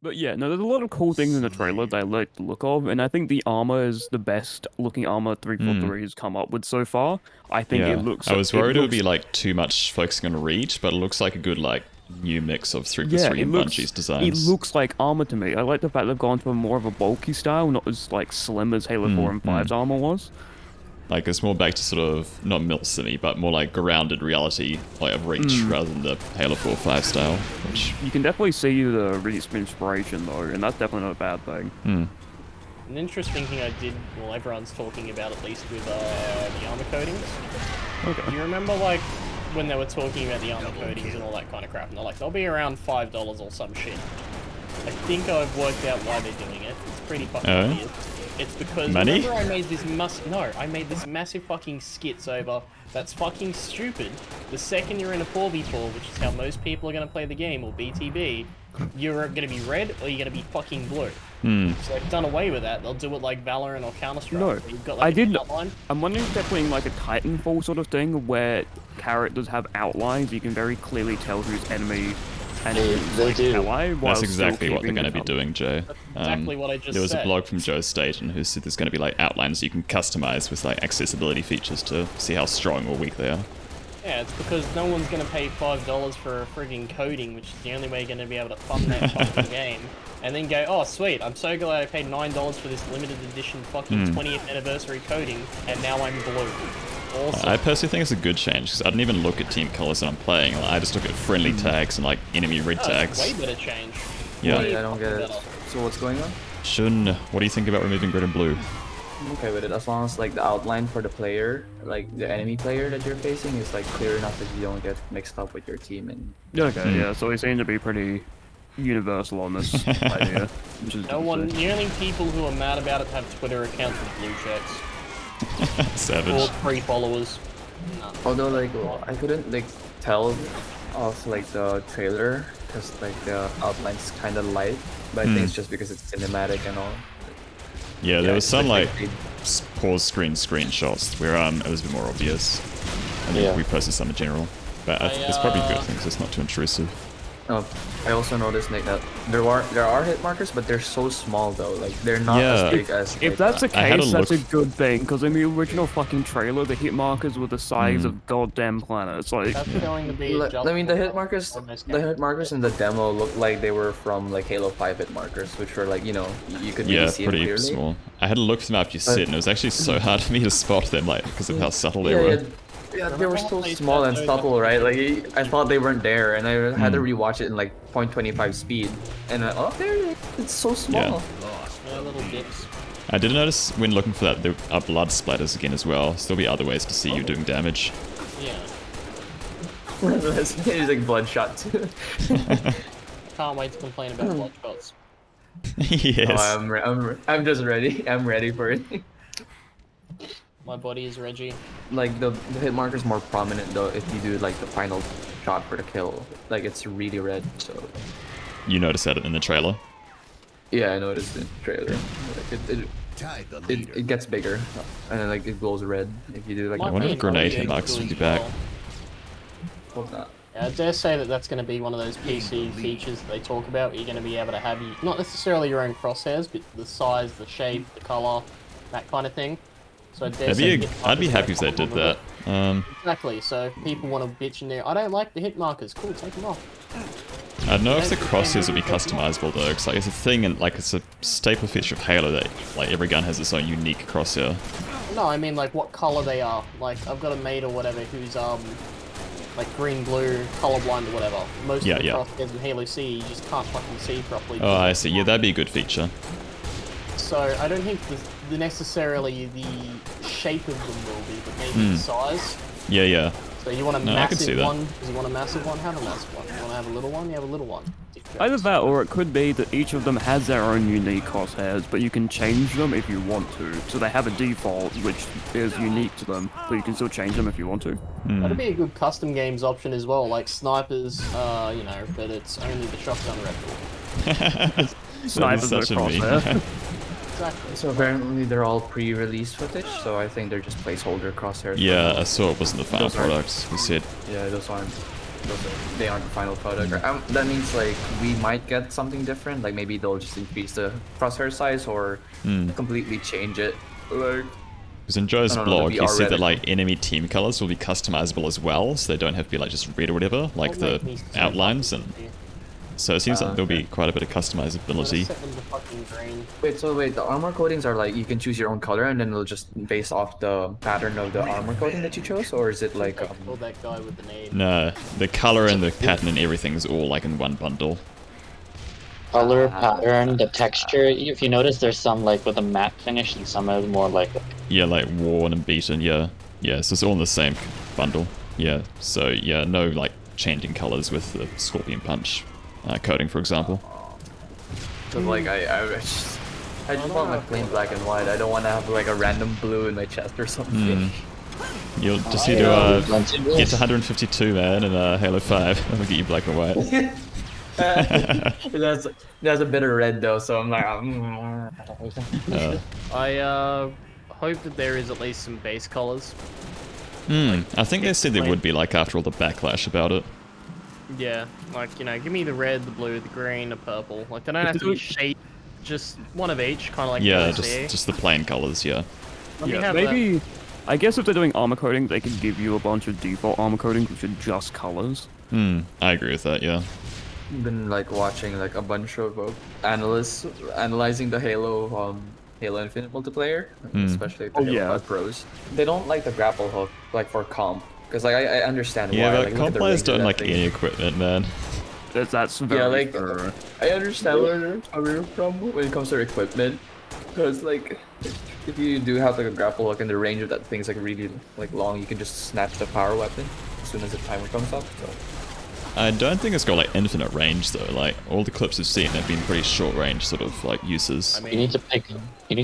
But yeah, no, there's a lot of cool things in the trailer that I like the look of, and I think the armor is the best looking armor Hmm. 343 has come up with so far. I think Yeah, I was it worried it would looks be like too much focusing on reach, but it looks like a good like new mix of yeah, 3+3 and Bungie's it designs. looks like armor to me. I like the fact they've gone for more of a bulky style, not as like slim as Halo 4 and Hmm. 5's armor was. Like it's more back to sort of not milsim but more like grounded reality, like of reach Mm. rather than the Halo 4 5 style. Which You can definitely see the recent inspiration though, and that's definitely not a bad thing. An interesting thing I did, well, everyone's talking about at least with the armor coatings. Okay. Do you remember, like, when they were talking about the armor coatings and all that kind of crap, and they're like, they'll be around $5 or some shit. I think I've worked out why they're doing it. It's pretty fucking obvious. It's because money? remember I made this I made this massive fucking skits over that's fucking stupid. The second you're in a 4v4, which is how most people are gonna play the game, or BTB, you're gonna be red or you're gonna be fucking blue. So they've done away with that. They'll do it like Valorant or Counter-Strike. No, You've got, like, an outline. I'm wondering if they're playing like a Titanfall sort of thing where characters have outlines. You can very clearly tell who's enemy and who's They like do. ally. While that's exactly still what they're keeping going to be doing, Jay. Exactly what I just said. There was a blog from Joe Staten who said there's going to be like outlines you can customize with like accessibility features to see how strong or weak they are. Yeah, it's because no one's going to pay $5 for a frigging coding, which is the only way you're going to be able to fund that fucking game. And then go, oh sweet, I'm so glad I paid $9 for this limited edition fucking 20th anniversary coding, and now I'm blue. Awesome. I personally think it's a good change because I didn't even look at team colors when I'm playing. Like, I just look at friendly tags and like enemy red Oh, tags. it's way better change. Yeah. Wait, I don't get it. So what's going on? Shun, what do you think about removing red and blue? I'm okay with it as long as like the outline for the player, like the enemy player that you're facing, is like clear enough that you don't get mixed up with your team. And Okay, yeah. So we seem to be pretty universal on this idea. Which is No one, the only people who are mad about it have Twitter accounts with blue checks. Or Savage. 3 followers. although like I couldn't like tell of like the trailer because like the outline's kind of light, but I think it's just because it's cinematic and all. Yeah, there was it's some like they- pause screenshots where it was a bit more obvious. I think Yeah. we posted some in general, but it's probably a good thing because it's not too intrusive. Oh, I also noticed Nick that there are hit markers, but they're so small though. Like they're not as big as. If like, that's the I had a case, that's a look. good thing, because in the original fucking trailer, the hit markers were the size of goddamn planets. Like, That's going to be I mean, the hit markers, on this the game. hit markers in the demo looked like they were from like Halo 5 hit markers, which were like, you know, you could really Yeah, see them pretty clearly. small. I had a look at them after you said, and it was actually so hard for me to spot them, like because of how subtle they were. Yeah, they were so Remember small and those subtle, right? Like I thought they weren't there, and I had to Hmm. rewatch it in like 0.25 speed, and oh, there, it's so small. Yeah, little dicks. I did notice when looking for that there are blood splatters again as well. So there'll be other ways to see you doing damage. Yeah. It's like bloodshot too. Can't wait to complain about blood shots. Yes. Oh, I'm just ready. I'm ready for it. My body is Reggie. Like the hit marker's more prominent though if you do like the final shot for the kill. Like it's really red, so You noticed that in the trailer. yeah, I noticed in the trailer. Like, it gets bigger and then like it glows red if you do like I wonder if grenade hit markers will be back. Hope not. Yeah, I dare say that that's going to be one of those PC features that they talk about. Where you're going to be able to have not necessarily your own crosshairs, but the size, the shape, the color, that kind of thing. So I dare say I'd be happy if they did that. Exactly. So if people want to bitch in there, I don't like the hit markers. Cool, take them off. I don't know if the crosshairs would be customizable though, because like it's a thing and like it's a staple feature of Halo that like every gun has its own unique crosshair. No, I mean like what color they are. Like I've got a mate or whatever who's like green, blue, colorblind or whatever. Most of the crosshairs in Halo C you just can't fucking see properly. Oh, I see. Yeah, that'd be a good feature. So I don't think the necessarily the shape of them will be, but maybe the size. Yeah, yeah. So you want a No, I can see massive that. one? Because you want a massive one? Have a massive one. You want to have a little one? You have a little one. either that, or it could be that each of them has their own unique crosshairs, but you can change them if you want to. So they have a default, which is unique to them, but you can still change them if you want to. That'd be a good custom games option as well, like snipers, you know, but it's only the shotgun rifle. Snipers such with a meme. crosshair. Exactly. So apparently they're all pre-release footage, so I think they're just placeholder crosshairs. Yeah, I saw it wasn't the final Those aren't- product. He said, Yeah, those aren't they aren't the final product. That means like we might get something different. Like maybe they'll just increase the crosshair size or completely change it. Like, because in Joe's I don't know, blog, the he VR said that Reddit. like enemy team colors will be customizable as well, so they don't have to be like just red or whatever, like Don't the make me so outlines. fucking And confused. so it seems like there'll be okay. quite a bit of I'm gonna customizability. set them to fucking green. wait, the armor coatings are like you can choose your own color and then it'll just base off the pattern of the armor coating that you chose, or is it like Kill that guy with the nade. No, the color and the pattern and everything is all like in one bundle. Color, pattern, the texture. If you notice, there's some like with a matte finish and some are more like Yeah, like worn and beaten. Yeah, yeah. So it's all in the same bundle. Yeah. So yeah, no like changing colors with the Scorpion Punch coating, for example. Cause like I just want my plain black and white. I don't want to have like a random blue in my chest or something. You'll just need to Blended get to 152, man, in Halo 5. That'll get you black and white. That's a bit of red though, so I'm like, Uh, I hope that there is at least some base colors. I think they said there would be, like, after all the backlash about it. Yeah, like, you know, give me the red, the blue, the green, the purple. Like, they don't have to be shade, just one of each, kind of like Yeah, OCE. just the plain colors, yeah. Let me Yeah, have maybe. I guess if they're doing armor coating, they could give you a bunch of default armor coatings, which are just colors. I agree with that, yeah. been like watching like a bunch of analysts analyzing the Halo Infinite multiplayer, especially the Halo 5 pros. They don't like the grapple hook like for comp, because like I understand Yeah, why. but Like, look comp at the players range of don't that like thing. any equipment, man. That's very Yeah, like fair. I understand where they're coming from when it comes to equipment, because like if you do have like a grapple hook and the range of that thing's like really like long, you can just snatch the power weapon as soon as the timer comes up. So. I don't think it's got, like, infinite range, though. Like, all the clips I've seen have been pretty short range, sort of, like, uses. I You need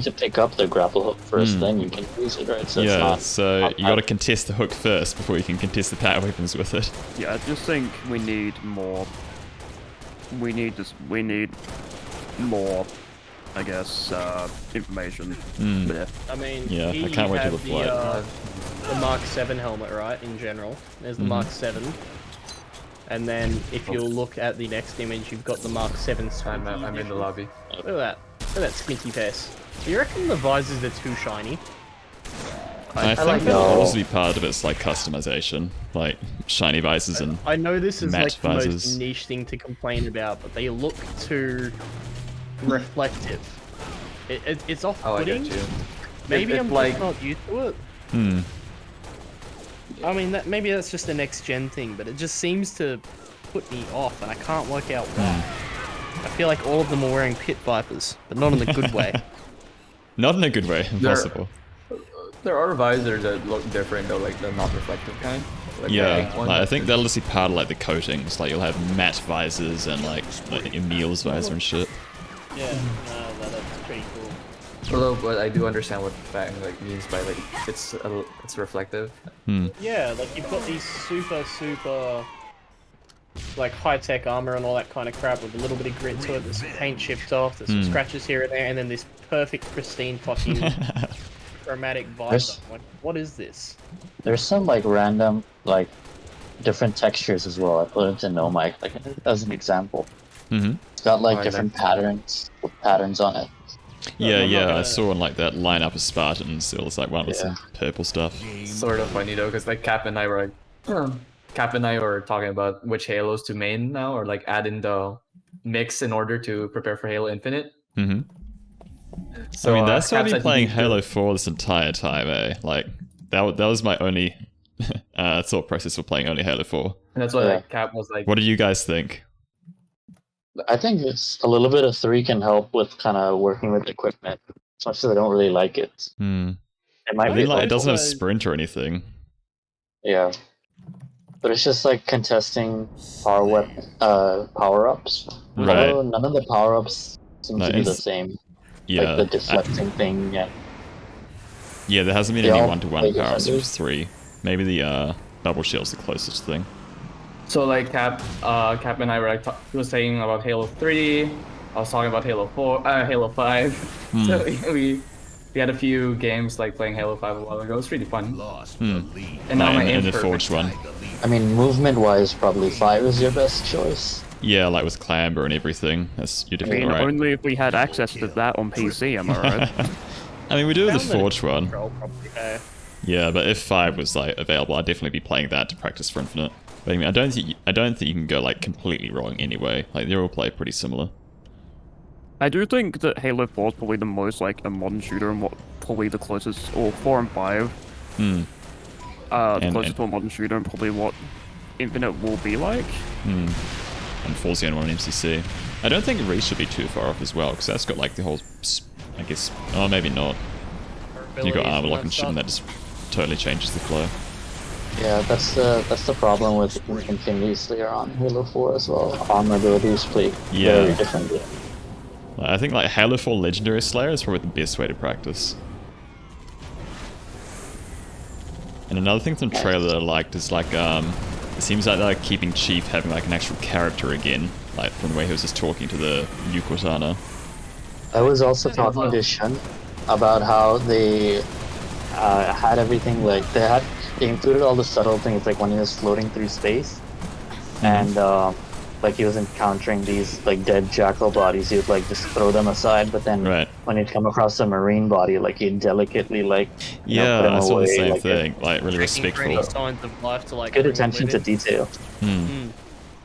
to pick up the grapple hook first, then you can use it, right? So it's Yeah, not, so you gotta contest the hook first before you can contest the power weapons with it. Yeah, I just think we need more. We need more, I guess, information. Yeah. I mean, Yeah, here I can't you wait till have the flight. the Mark 7 helmet, right, in general. There's the Mark 7. And then if you look at the next image, you've got the Mark 7 squinty. I'm in the lobby. Look at that. Look at that squinty face. Do you reckon the visors are too shiny? I think like that'll that. also be part of its, like, customization. Like, shiny visors and... I know this is Matte like the most visors. niche thing to complain about, but they look too reflective. It's Oh, I off-putting. get you. Maybe It's I'm like- just not used to it. I mean, maybe that's just a next-gen thing, but it just seems to put me off, and I can't work out why. I feel like all of them are wearing pit vipers, but not in the good way. Not in a good way, impossible. There are visors that look different though, like the not reflective kind. Like the Yeah, ink one. like, I think that'll just be part of, like, the coatings. Like, you'll have matte visors and, like Emil's visor and shit. Yeah, that's pretty cool. Although, but I do understand what Fang like means by like it's reflective. Yeah, like you've got these super like high-tech armor and all that kind of crap with a little bit of grit to it. There's some paint chipped off. There's some scratches here and there, and then this perfect, pristine fucking chromatic visor. Like, what is this? there's some like random like different textures as well. I put into Nomike like as an example. It's got like Oh, I different like patterns with patterns on it. Yeah, I'm not I gonna- saw in, like, that lineup of Spartans, there was, like, one with some purple stuff. Sort of funny though, because like Cap and I were talking about which Halos to main now, or like add in the mix in order to prepare for Halo Infinite. So I mean, that's why I've Cap been said he playing needs to- Halo 4 this entire time, eh? Like, that was my only thought process for playing only Halo 4. And that's what Yeah. like Cap was like. What do you guys think? I think it's a little bit of 3 can help with kind of working with equipment. As much as I don't really like it. It might I be mean, like, it like, doesn't have also- sprint or anything. yeah. But it's just like contesting power-ups. Right. Although none of the power-ups seem to be the Nice. same. Yeah. Like the deflecting thing, yeah. Yeah, there hasn't been They any all one-to-one play powers with defenders. 3. Maybe the bubble shield's the closest thing. So like Cap and I were like he was saying about Halo 3. I was talking about Halo 4, Halo 5. So he We had a few games like playing Halo 5 a while ago. It was really fun. And now Like my in aim's the perfect. Forged one. I mean, movement-wise, probably 5 is your best choice. Yeah, like with clamber and everything. That's you're I definitely mean, right. only if we had access to that on PC, am I right? I mean, we do have the Found that Forged one. Control probably, Yeah, but if 5 was like available, I'd definitely be playing that to practice for Infinite. But I mean, I don't think you can go like completely wrong anyway. Like they all play pretty similar. I do think that Halo 4 is probably the most like a modern shooter and what probably the closest, or 4 and 5. Hmm. The closest to a modern shooter and probably what Infinite will be like. And 4's the only one on MCC. I don't think Reach should be too far off as well, because that's got like the whole, I guess, oh maybe not. You got armor lock and shit, and that just totally changes the flow. Yeah, that's the problem with Infinity Slayer on Halo 4 as well. Armor abilities play very differently. I think like Halo 4 Legendary Slayer is probably the best way to practice. And another thing from the trailer that I liked is like, it seems like they're keeping Chief having like an actual character again, like from the way he was just talking to the new Cortana. I was also talking to Shun about how they had everything like they included all the subtle things like when he was floating through space and like he was encountering these like dead jackal bodies, he would like just throw them aside, but then when he'd come across a marine body, like he'd delicately like put him I saw away, the same like, thing, like really respectful. Signs of life to like good bring attention with to it. detail.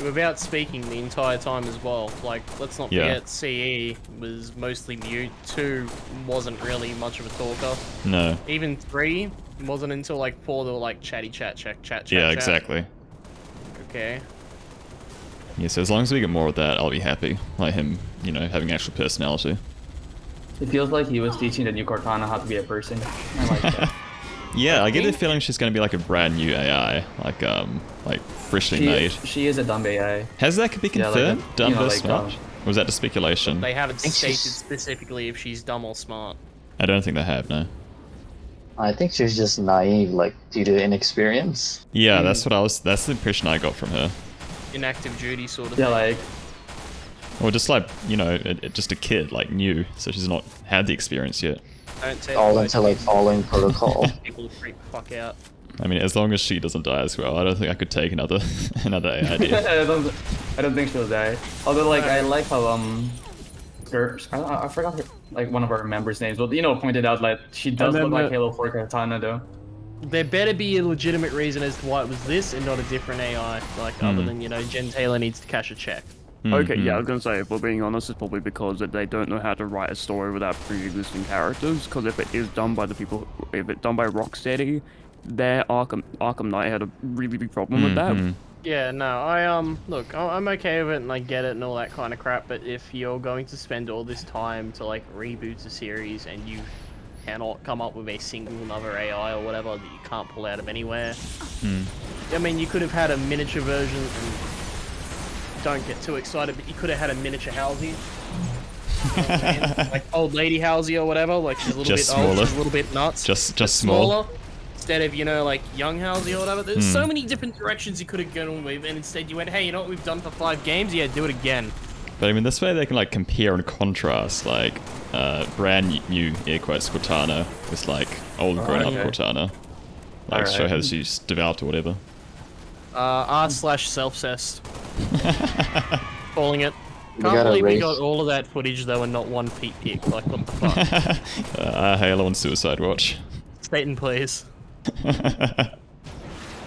Without speaking the entire time as well. Like, let's not forget CE was mostly mute. 2 wasn't really much of a talker. No. Even 3 wasn't until like 4 they were like chat. Yeah, exactly. Okay. Yeah, so as long as we get more of that, I'll be happy. Like him, you know, having actual personality. It feels like he was teaching the new Cortana how to be a person. I like that. Yeah, I get the feeling she's going to be like a brand new AI, like freshly made. She is a dumb AI. Has that be confirmed? like Dumb you know, this much? Or was that just speculation? They haven't stated she's- specifically if she's dumb or smart. I don't think they have, no. I think she's just naive, like due to inexperience. Yeah, that's the impression I got from her. Inactive duty sort of Yeah, thing. like Or just like, you know, just a kid, like new, so she's not had the experience yet. Don't say All that, into like following protocol. people freak the fuck out. I mean, as long as she doesn't die as well, I don't think I could take another AI idea. I don't think she'll die. Although, like, I like how I forgot her, like one of our members' names, but you know, pointed out like she does look like Halo 4 Cortana though. There better be a legitimate reason as to why it was this and not a different AI. Like, other than, you know, Jen Taylor needs to cash a check. Okay, yeah, I was gonna say, if we're being honest, it's probably because that they don't know how to write a story without pre-existing characters. Because if it is done by the people, if it's done by Rocksteady, their Arkham Knight had a really big problem with that. Yeah, no, look, I'm okay with it and I get it and all that kind of crap, but if you're going to spend all this time to, like, reboot a series and you cannot come up with a single another AI or whatever that you can't pull out of anywhere, I mean, you could have had a miniature version, and don't get too excited, but you could have had a miniature Halsey. You know what I mean? Like old lady Halsey or whatever, like she's a little Just bit old, smaller. she's a little bit nuts. Just smaller. Instead of, you know, like young Halsey or whatever. There's so many different directions you could have gone with, and instead you went, hey, you know what we've done for 5 games? Yeah, do it again. But I mean, this way they can like compare and contrast, like brand new air quotes Cortana with like old grown up Cortana, like show how she's developed or whatever. R/self-cessed. Calling it. We Can't gotta believe we race. got all of that footage though and not one feet pic. Like, what the fuck? Halo and Suicide Watch. Satan, please.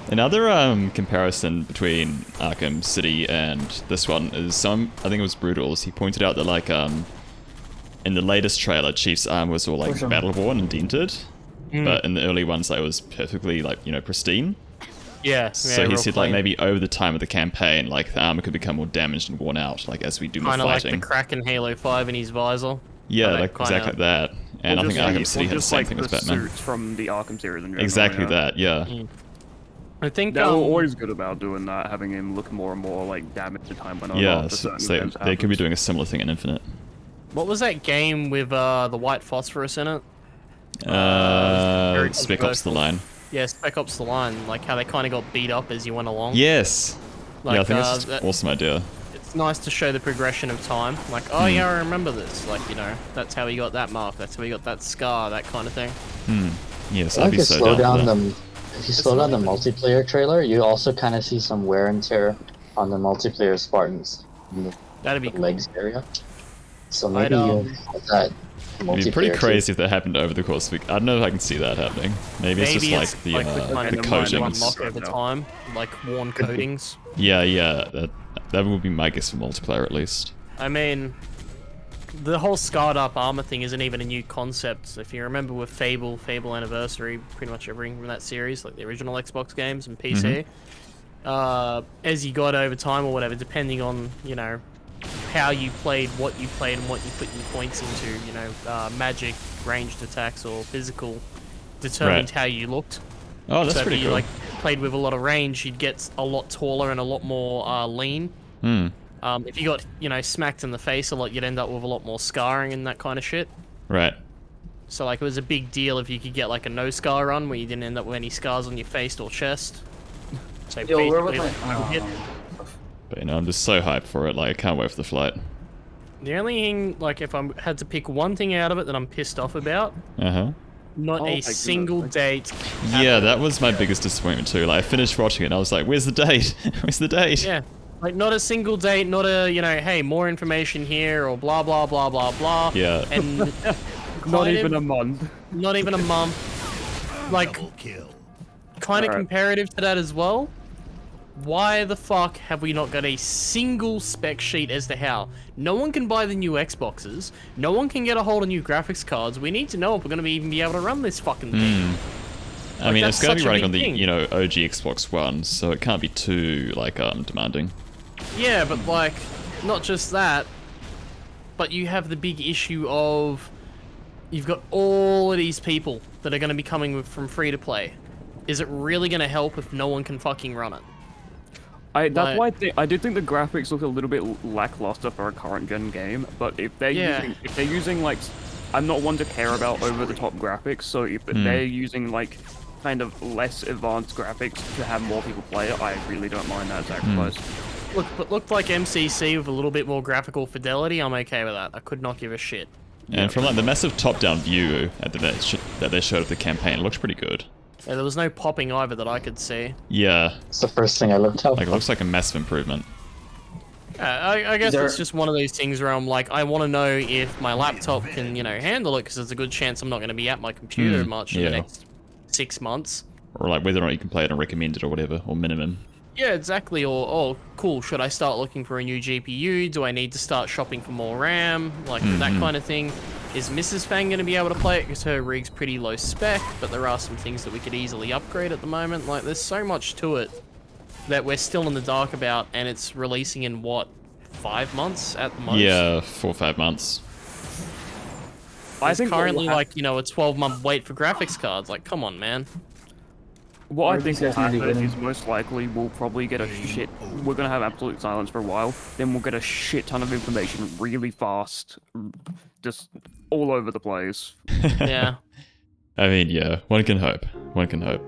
Another comparison between Arkham City and this one is I think it was Brutals. He pointed out that like in the latest trailer, Chief's arm was all like battle-worn and dented, but in the early ones, like, it was perfectly like, you know, pristine. Yeah. So he said like maybe over the time of the campaign, like the armor could become more damaged and worn out, like as we do more kind of like fighting. the crack in Halo 5 in his visor. Yeah, Like, like exactly like that. And I think Arkham City had the same thing as Batman. Suits from the Arkham series in general, Exactly yeah. that, yeah. I think They were always good about doing that, having him look more and more like damaged as time went on. Yeah, after so certain events they could be happened. doing a similar thing in Infinite. what was that game with the white phosphorus in it? Spec Ops The Line. Yeah, Spec Ops The Line. Like how they kind of got beat up as you went along. Yes! Like, yeah, I think that's that- an awesome idea. it's nice to show the progression of time. Like, oh yeah, I remember this. Like, you know, that's how he got that mark. That's how he got that scar. That kind of thing. Yes, I I'd like be to so slow down down with that. if you slow down the multiplayer trailer, you also kind of see some wear and tear on the multiplayer Spartans in That'd be the cool. legs area. So I'd, maybe you have that It'd be pretty multiplayer crazy if that happened over the course of the week. I don't know if I can see that happening. Maybe it's just like the coatings. Unlock over time, like worn coatings. Yeah, that would be my guess for multiplayer at least. I mean, the whole scarred up armor thing isn't even a new concept. If you remember with Fable Anniversary, pretty much everything from that series, like the original Xbox games and PC, as you got over time or whatever, depending on, you know, how you played, and what you put your points into, you know, magic, ranged attacks, or physical, determined how you looked. Oh, that's pretty if you, cool. like, played with a lot of range, you'd get a lot taller and a lot more lean. If you got, you know, smacked in the face a lot, you'd end up with a lot more scarring and that kind of shit. Right. So, like, it was a big deal if you could get, like, a no-scar run where you didn't end up with any scars on your face or chest. So Yo, where was basically, But you know, I'm just so hyped for it. Like, I can't wait for the flight. the only thing, like, if I had to pick one thing out of it that I'm pissed off about, not a single date. Yeah, that was my biggest disappointment too. Like, I finished watching it and I was like, where's the date? Where's the date? Yeah. Like, not a single date, not a, you know, hey, more information here, or blah, blah, blah, blah, blah. Yeah. And Not even a month. Not even a month. Like, kind of comparative to that as well. Why the fuck have we not got a single spec sheet as to how? No one can buy the new Xboxes. No one can get a hold of new graphics cards. We need to know if we're going to even be able to run this fucking thing. I mean, it's going to be running on the, thing. you know, OG Xbox One, so it can't be too, like, demanding. Yeah, but, like, not just that, but you have the big issue of you've got all of these people that are going to be coming from free-to-play. Is it really going to help if no one can fucking run it? That's why I do think the graphics look a little bit lackluster for a current gen game. But if they're using like, I'm not one to care about over the top graphics. So if they're using like kind of less advanced graphics to have more people play it, I really don't mind that sacrifice. Looked like MCC with a little bit more graphical fidelity. I'm okay with that. I could not give a shit. And from like the massive top-down view that they showed of the campaign, it looks pretty good. Yeah, there was no popping either that I could see. Yeah. It's the first thing I looked at. Like, it looks like a massive improvement. I guess it's just one of those things where I'm like, I want to know if my laptop can, you know, handle it, because there's a good chance I'm not going to be at my computer much in the next 6 months. Or like whether or not you can play it on recommended or whatever, or minimum. Yeah, exactly. Or, oh, cool, should I start looking for a new GPU? Do I need to start shopping for more RAM? Like, that kind of thing. Is Mrs. Fang going to be able to play it? Because her rig's pretty low spec, but there are some things that we could easily upgrade at the moment. Like, there's so much to it that we're still in the dark about, and it's releasing in, what, 5 months at the most? Yeah, 4 or 5 months. I think currently, like, you know, a 12-month wait for graphics cards. Like, come on, man. What I think will happen is most likely we'll probably get a shit. We're gonna have absolute silence for a while. Then we'll get a shit ton of information really fast, just all over the place. Yeah. I mean, yeah, one can hope. One can hope.